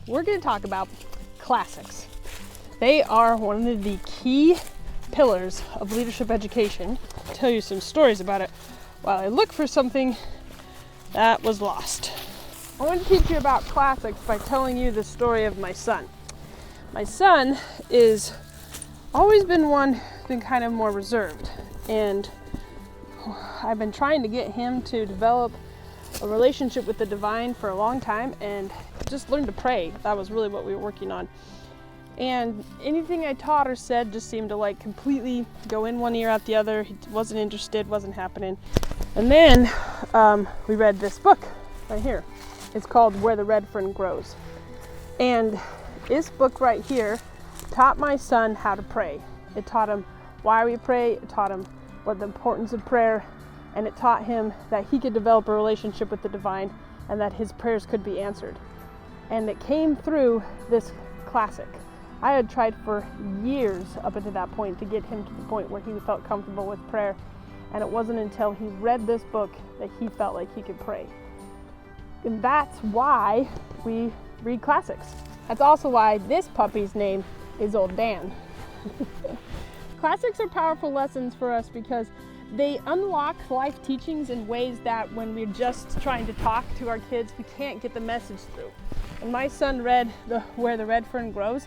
we're going to talk about classics. They are one of the key pillars of leadership education. I'll tell you some stories about it while I look for something that was lost. I want to teach you about classics by telling you the story of my son. My son is always been kind of more reserved, and I've been trying to get him to develop a relationship with the divine for a long time and just learn to pray. That was really what we were working on. And anything I taught or said just seemed to completely go in one ear out the other. He wasn't interested, wasn't happening. And then we read this book right here. It's called Where the Red Fern Grows. And this book right here taught my son how to pray. It taught him why we pray. It taught him what the importance of prayer, and it taught him that he could develop a relationship with the divine and that his prayers could be answered. And it came through this classic. I had tried for years up until that point to get him to the point where he felt comfortable with prayer, and it wasn't until he read this book that he felt like he could pray. And that's why we read classics. That's also why this puppy's name is Old Dan. Classics are powerful lessons for us because they unlock life teachings in ways that when we're just trying to talk to our kids, we can't get the message through. When my son read Where the Red Fern Grows,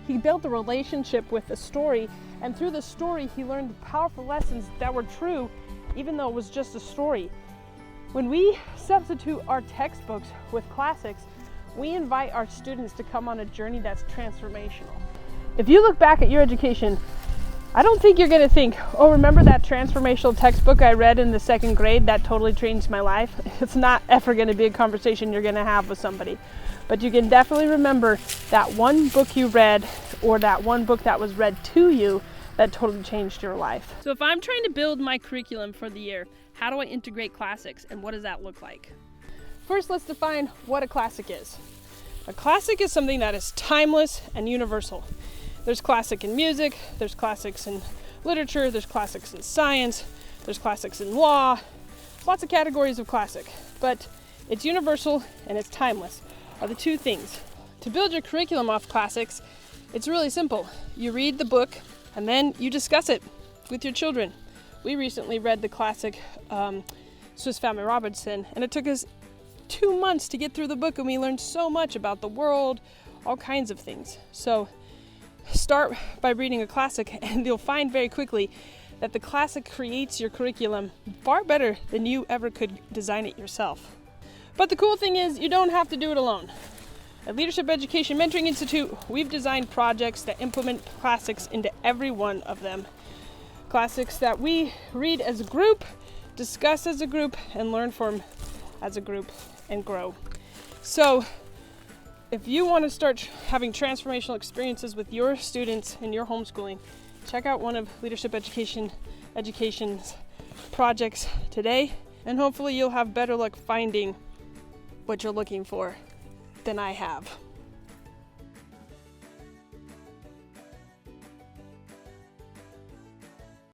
he built a relationship with the story, and through the story he learned powerful lessons that were true even though it was just a story. When we substitute our textbooks with classics, we invite our students to come on a journey that's transformational. If you look back at your education, I don't think you're going to think, oh, remember that transformational textbook I read in the second grade that totally changed my life? It's not ever going to be a conversation you're going to have with somebody. But you can definitely remember that one book you read or that one book that was read to you that totally changed your life. So if I'm trying to build my curriculum for the year, how do I integrate classics and what does that look like? First, let's define what a classic is. A classic is something that is timeless and universal. There's classic in music, there's classics in literature, there's classics in science, there's classics in law, lots of categories of classic, but it's universal and it's timeless are the two things. To build your curriculum off classics, it's really simple. You read the book and then you discuss it with your children. We recently read the classic Swiss Family Robinson, and it took us 2 months to get through the book, and we learned so much about the world, all kinds of things. So start by reading a classic, and you'll find very quickly that the classic creates your curriculum far better than you ever could design it yourself. But the cool thing is, you don't have to do it alone. At Leadership Education Mentoring Institute, we've designed projects that implement classics into every one of them. Classics that we read as a group, discuss as a group, and learn from as a group and grow. So if you want to start having transformational experiences with your students in your homeschooling, check out one of Leadership Education's projects today, and hopefully you'll have better luck finding what you're looking for than I have.